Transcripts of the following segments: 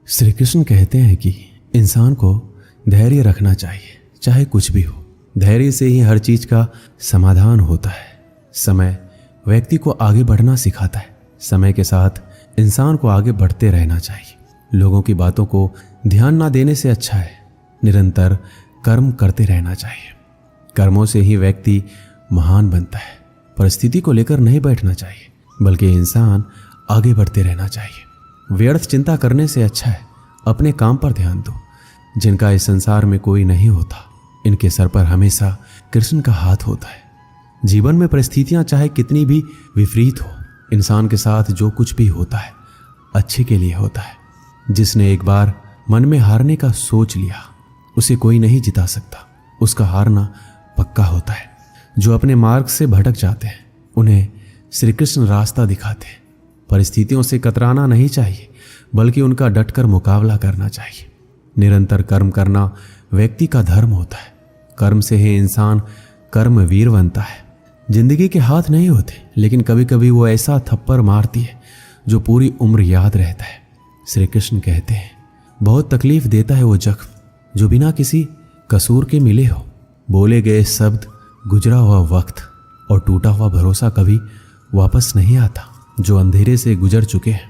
श्री कृष्ण कहते हैं कि इंसान को धैर्य रखना चाहिए, चाहे कुछ भी हो। धैर्य से ही हर चीज का समाधान होता है। समय व्यक्ति को आगे बढ़ना सिखाता है। समय के साथ इंसान को आगे बढ़ते रहना चाहिए। लोगों की बातों को ध्यान ना देने से अच्छा है निरंतर कर्म करते रहना चाहिए। कर्मों से ही व्यक्ति महान बनता है। परिस्थिति को लेकर नहीं बैठना चाहिए, बल्कि इंसान आगे बढ़ते रहना चाहिए। व्यर्थ चिंता करने से अच्छा है अपने काम पर ध्यान दो। जिनका इस संसार में कोई नहीं होता, इनके सर पर हमेशा कृष्ण का हाथ होता है। जीवन में परिस्थितियां चाहे कितनी भी विपरीत हो, इंसान के साथ जो कुछ भी होता है अच्छे के लिए होता है। जिसने एक बार मन में हारने का सोच लिया, उसे कोई नहीं जिता सकता। उसका हारना पक्का होता है। जो अपने मार्ग से भटक जाते हैं, उन्हें श्री कृष्ण रास्ता दिखाते हैं। परिस्थितियों से कतराना नहीं चाहिए, बल्कि उनका डटकर मुकाबला करना चाहिए। निरंतर कर्म करना व्यक्ति का धर्म होता है। कर्म से ही इंसान कर्मवीर बनता है। जिंदगी के हाथ नहीं होते, लेकिन कभी कभी वो ऐसा थप्पड़ मारती है जो पूरी उम्र याद रहता है। श्री कृष्ण कहते हैं, बहुत तकलीफ देता है वो जख्म जो बिना किसी कसूर के मिले हो। बोले गए शब्द, गुजरा हुआ वक्त और टूटा हुआ भरोसा कभी वापस नहीं आता। जो अंधेरे से गुजर चुके हैं,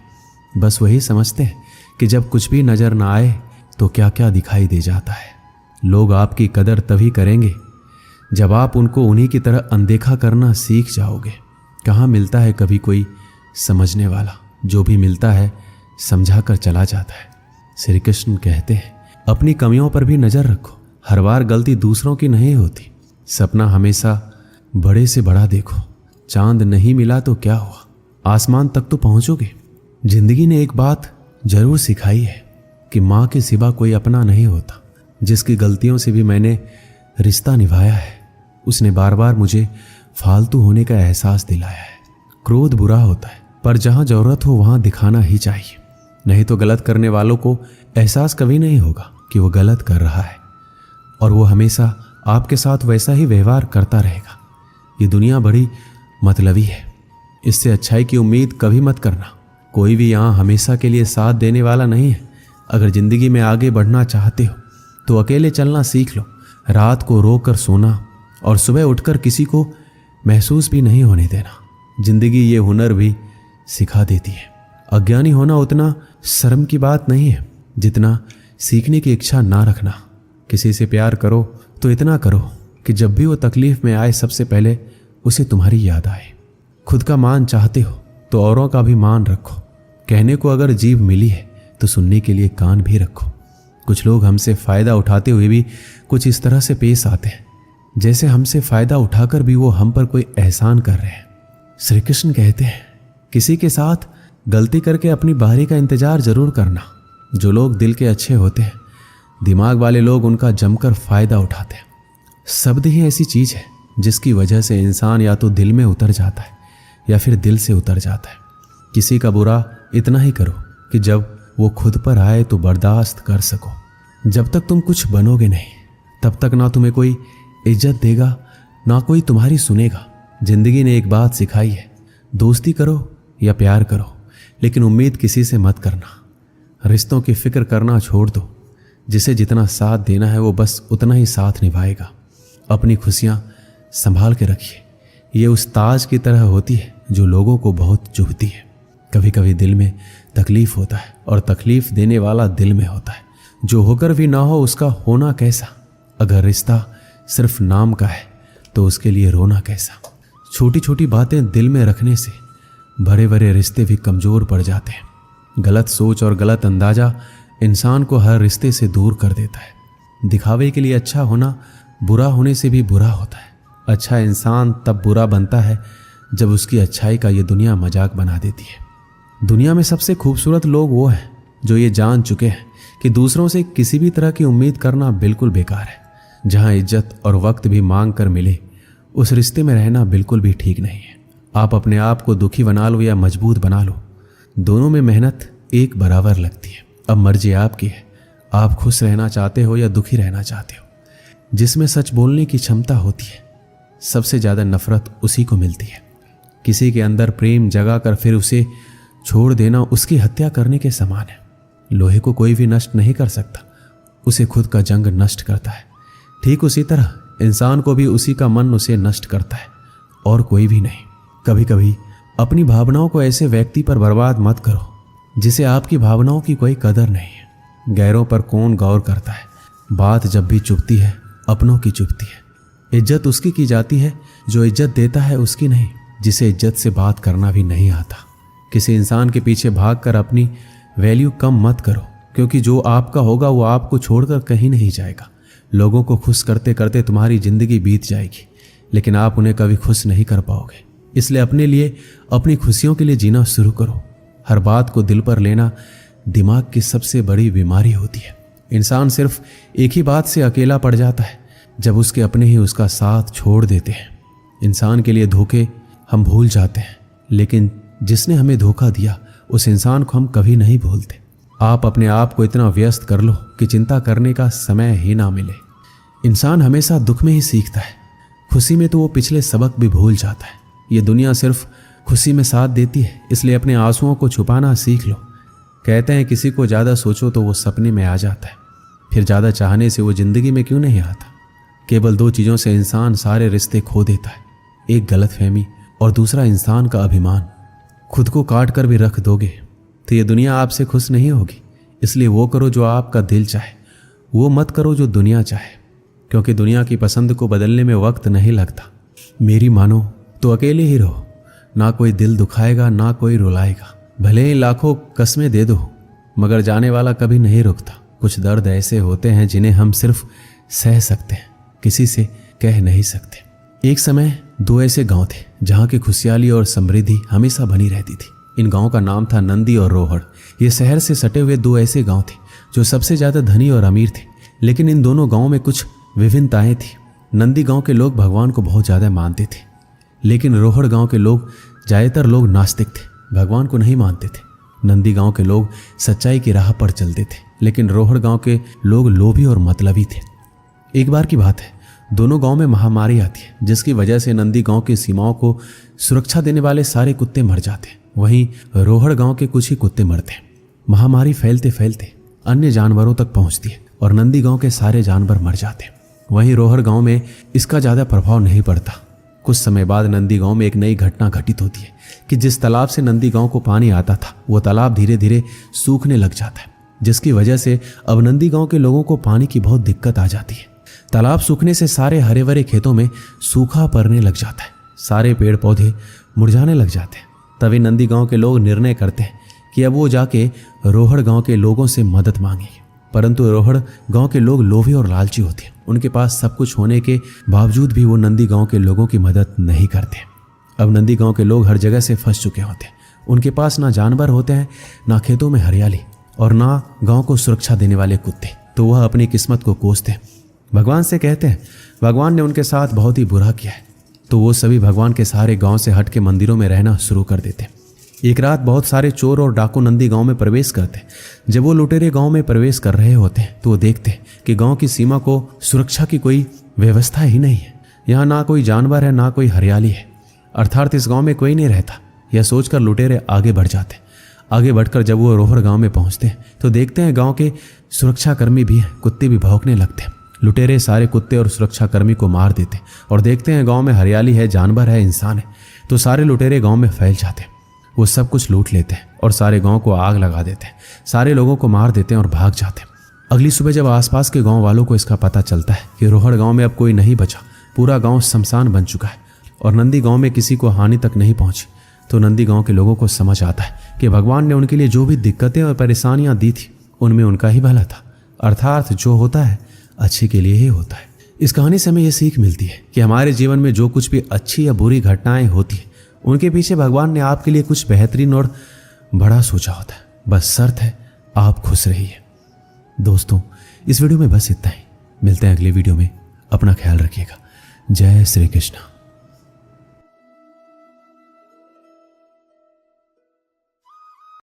बस वही समझते हैं कि जब कुछ भी नजर ना आए तो क्या क्या दिखाई दे जाता है। लोग आपकी कदर तभी करेंगे जब आप उनको उन्हीं की तरह अनदेखा करना सीख जाओगे। कहाँ मिलता है कभी कोई समझने वाला, जो भी मिलता है समझा कर चला जाता है। श्री कृष्ण कहते हैं, अपनी कमियों पर भी नजर रखो। हर बार गलती दूसरों की नहीं होती। सपना हमेशा बड़े से बड़ा देखो। चांद नहीं मिला तो क्या हुआ, आसमान तक तो पहुंचोगे। जिंदगी ने एक बात जरूर सिखाई है कि माँ के सिवा कोई अपना नहीं होता। जिसकी गलतियों से भी मैंने रिश्ता निभाया है, उसने बार बार मुझे फालतू होने का एहसास दिलाया है। क्रोध बुरा होता है, पर जहां जरूरत हो वहां दिखाना ही चाहिए। नहीं तो गलत करने वालों को एहसास कभी नहीं होगा कि वो गलत कर रहा है, और वो हमेशा आपके साथ वैसा ही व्यवहार करता रहेगा। ये दुनिया बड़ी मतलबी है। इससे अच्छाई की उम्मीद कभी मत करना। कोई भी यहाँ हमेशा के लिए साथ देने वाला नहीं है। अगर जिंदगी में आगे बढ़ना चाहते हो तो अकेले चलना सीख लो। रात को रो कर सोना और सुबह उठकर किसी को महसूस भी नहीं होने देना। जिंदगी ये हुनर भी सिखा देती है। अज्ञानी होना उतना शर्म की बात नहीं है जितना सीखने की इच्छा ना रखना। किसी से प्यार करो तो इतना करो कि जब भी वो तकलीफ में आए, सबसे पहले उसे तुम्हारी याद आए। खुद का मान चाहते हो तो औरों का भी मान रखो। कहने को अगर जीभ मिली है तो सुनने के लिए कान भी रखो। कुछ लोग हमसे फायदा उठाते हुए भी कुछ इस तरह से पेश आते हैं जैसे हमसे फायदा उठाकर भी वो हम पर कोई एहसान कर रहे हैं। श्री कृष्ण कहते हैं, किसी के साथ गलती करके अपनी बारी का इंतजार जरूर करना। जो लोग दिल के अच्छे होते हैं, दिमाग वाले लोग उनका जमकर फायदा उठाते हैं। शब्द ही ऐसी चीज है जिसकी वजह से इंसान या तो दिल में उतर जाता है या फिर दिल से उतर जाता है। किसी का बुरा इतना ही करो कि जब वो खुद पर आए तो बर्दाश्त कर सको। जब तक तुम कुछ बनोगे नहीं, तब तक ना तुम्हें कोई इज्जत देगा, ना कोई तुम्हारी सुनेगा। जिंदगी ने एक बात सिखाई है, दोस्ती करो या प्यार करो, लेकिन उम्मीद किसी से मत करना। रिश्तों की फिक्र करना छोड़ दो। जिसे जितना साथ देना है वो बस उतना ही साथ निभाएगा। अपनी खुशियां संभाल के रखिए। ये उस ताज की तरह होती है जो लोगों को बहुत चुभती है। कभी कभी दिल में तकलीफ होता है और तकलीफ देने वाला दिल में होता है। जो होकर भी ना हो उसका होना कैसा। अगर रिश्ता सिर्फ नाम का है तो उसके लिए रोना कैसा। छोटी छोटी बातें दिल में रखने से बड़े बड़े रिश्ते भी कमजोर पड़ जाते हैं। गलत सोच और गलत अंदाजा इंसान को हर रिश्ते से दूर कर देता है। दिखावे के लिए अच्छा होना बुरा होने से भी बुरा होता है। अच्छा इंसान तब बुरा बनता है जब उसकी अच्छाई का ये दुनिया मजाक बना देती है। दुनिया में सबसे खूबसूरत लोग वो हैं जो ये जान चुके हैं कि दूसरों से किसी भी तरह की उम्मीद करना बिल्कुल बेकार है। जहां इज्जत और वक्त भी मांग कर मिले, उस रिश्ते में रहना बिल्कुल भी ठीक नहीं है। आप अपने आप को दुखी बना लो या मजबूत बना लो, दोनों में मेहनत एक बराबर लगती है। अब मर्जी आपकी है, आप खुश रहना चाहते हो या दुखी रहना चाहते हो। जिसमें सच बोलने की क्षमता होती है, सबसे ज्यादा नफरत उसी को मिलती है। किसी के अंदर प्रेम जगा कर फिर उसे छोड़ देना उसकी हत्या करने के समान है। लोहे को कोई भी नष्ट नहीं कर सकता, उसे खुद का जंग नष्ट करता है। ठीक उसी तरह इंसान को भी उसी का मन उसे नष्ट करता है और कोई भी नहीं। कभी कभी अपनी भावनाओं को ऐसे व्यक्ति पर बर्बाद मत करो जिसे आपकी भावनाओं की कोई कदर नहीं है। गैरों पर कौन गौर करता है, बात जब भी चुभती है अपनों की चुभती है। इज्जत उसकी की जाती है जो इज्जत देता है, उसकी नहीं जिसे इज्जत से बात करना भी नहीं आता। किसी इंसान के पीछे भागकर अपनी वैल्यू कम मत करो, क्योंकि जो आपका होगा वो आपको छोड़कर कहीं नहीं जाएगा। लोगों को खुश करते करते तुम्हारी जिंदगी बीत जाएगी, लेकिन आप उन्हें कभी खुश नहीं कर पाओगे। इसलिए अपने लिए, अपनी खुशियों के लिए जीना शुरू करो। हर बात को दिल पर लेना दिमाग की सबसे बड़ी बीमारी होती है। इंसान सिर्फ एक ही बात से अकेला पड़ जाता है, जब उसके अपने ही उसका साथ छोड़ देते हैं। इंसान के लिए धोखे हम भूल जाते हैं, लेकिन जिसने हमें धोखा दिया उस इंसान को हम कभी नहीं भूलते। आप अपने आप को इतना व्यस्त कर लो कि चिंता करने का समय ही ना मिले। इंसान हमेशा दुख में ही सीखता है, खुशी में तो वो पिछले सबक भी भूल जाता है। ये दुनिया सिर्फ खुशी में साथ देती है, इसलिए अपने आंसुओं को छुपाना सीख लो। कहते हैं किसी को ज़्यादा सोचो तो वो सपने में आ जाता है, फिर ज़्यादा चाहने से वो ज़िंदगी में क्यों नहीं आता। केवल दो चीज़ों से इंसान सारे रिश्ते खो देता है, एक गलतफहमी और दूसरा इंसान का अभिमान। खुद को काट कर भी रख दोगे तो ये दुनिया आपसे खुश नहीं होगी। इसलिए वो करो जो आपका दिल चाहे, वो मत करो जो दुनिया चाहे, क्योंकि दुनिया की पसंद को बदलने में वक्त नहीं लगता। मेरी मानो तो अकेले ही रहो, ना कोई दिल दुखाएगा ना कोई रुलाएगा। भले ही लाखों कस्में दे दो, मगर जाने वाला कभी नहीं रुकता। कुछ दर्द ऐसे होते हैं जिन्हें हम सिर्फ सह सकते हैं, किसी से कह नहीं सकते। एक समय दो ऐसे गांव थे जहां की खुशहाली और समृद्धि हमेशा बनी रहती थी। इन गांवों का नाम था नंदी और रोहड़। ये शहर से सटे हुए दो ऐसे गांव थे जो सबसे ज्यादा धनी और अमीर थे, लेकिन इन दोनों गांवों में कुछ विभिन्नताएं थी। नंदी गांव के लोग भगवान को बहुत ज्यादा मानते थे, लेकिन रोहड़ गांव के लोग, ज्यादातर लोग नास्तिक थे, भगवान को नहीं मानते थे। नंदी गांव के लोग सच्चाई की राह पर चलते थे, लेकिन रोहड़ गांव के लोग लोभी और मतलबी थे। एक बार की बात है, दोनों गांव में महामारी आती है, जिसकी वजह से नंदी गांव की सीमाओं को सुरक्षा देने वाले सारे कुत्ते मर जाते हैं, वहीं रोहड़ गांव के कुछ ही कुत्ते मरते हैं। महामारी फैलते फैलते अन्य जानवरों तक पहुंचती है और नंदी गांव के सारे जानवर मर जाते हैं। वहीं रोहड़ गांव में इसका ज्यादा प्रभाव नहीं पड़ता। कुछ समय बाद नंदी गांव में एक नई घटना घटित होती है कि जिस तालाब से नंदी गांव को पानी आता था, वो तालाब धीरे धीरे सूखने लग जाता है, जिसकी वजह से अब नंदी गांव के लोगों को पानी की बहुत दिक्कत आ जाती है। तालाब सूखने से सारे हरे भरे खेतों में सूखा पड़ने लग जाता है, सारे पेड़ पौधे मुरझाने लग जाते हैं। तभी नंदी गांव के लोग निर्णय करते हैं कि अब वो जाके रोहड़ गांव के लोगों से मदद मांगेंगे। परंतु रोहड़ गांव के लोग लोभी और लालची होते हैं। उनके पास सब कुछ होने के बावजूद भी वो नंदी गांव के लोगों की मदद नहीं करते। अब नंदी गांव के लोग हर जगह से फंस चुके होते हैं। उनके पास ना जानवर होते हैं, ना खेतों में हरियाली, और ना गांव को सुरक्षा देने वाले कुत्ते। तो वह अपनी किस्मत को कोसते हैं, भगवान से कहते हैं भगवान ने उनके साथ बहुत ही बुरा किया है। तो वो सभी भगवान के सहारे गांव से हट के मंदिरों में रहना शुरू कर देते हैं। एक रात बहुत सारे चोर और डाकू नंदी गांव में प्रवेश करते हैं। जब वो लुटेरे गांव में प्रवेश कर रहे होते हैं तो वो देखते हैं कि गांव की सीमा को सुरक्षा की कोई व्यवस्था ही नहीं है। यहाँ ना कोई जानवर है, ना कोई हरियाली है, अर्थात इस गांव में कोई नहीं रहता। यह सोचकर लुटेरे आगे बढ़ जाते हैं। आगे बढ़कर जब वो रोहड़ गांव में पहुंचते हैं तो देखते हैं गांव के सुरक्षाकर्मी भी हैं, कुत्ते भी भौंकने लगते हैं। लुटेरे सारे कुत्ते और सुरक्षाकर्मी को मार देते और देखते हैं गांव में हरियाली है, जानवर है, इंसान है। तो सारे लुटेरे गांव में फैल जाते हैं। वो सब कुछ लूट लेते हैं और सारे गांव को आग लगा देते हैं, सारे लोगों को मार देते हैं और भाग जाते हैं। अगली सुबह जब आसपास के गांव वालों को इसका पता चलता है कि रोहड़ गांव में अब कोई नहीं बचा, पूरा गांव शमशान बन चुका है और नंदी गांव में किसी को हानि तक नहीं पहुंची, तो नंदी गांव के लोगों को समझ आता है कि भगवान ने उनके लिए जो भी दिक्कतें और परेशानियां दी थी उनमें उनका ही भला था। अर्थात जो होता है अच्छे के लिए ही होता है। इस कहानी से हमें यह सीख मिलती है कि हमारे जीवन में जो कुछ भी अच्छी या बुरी घटनाएं होती है उनके पीछे भगवान ने आपके लिए कुछ बेहतरीन और बड़ा सोचा होता है। बस शर्त है आप खुश रहिए। दोस्तों, इस वीडियो में बस इतना ही। मिलते हैं अगले वीडियो में। अपना ख्याल रखिएगा। जय श्री कृष्ण।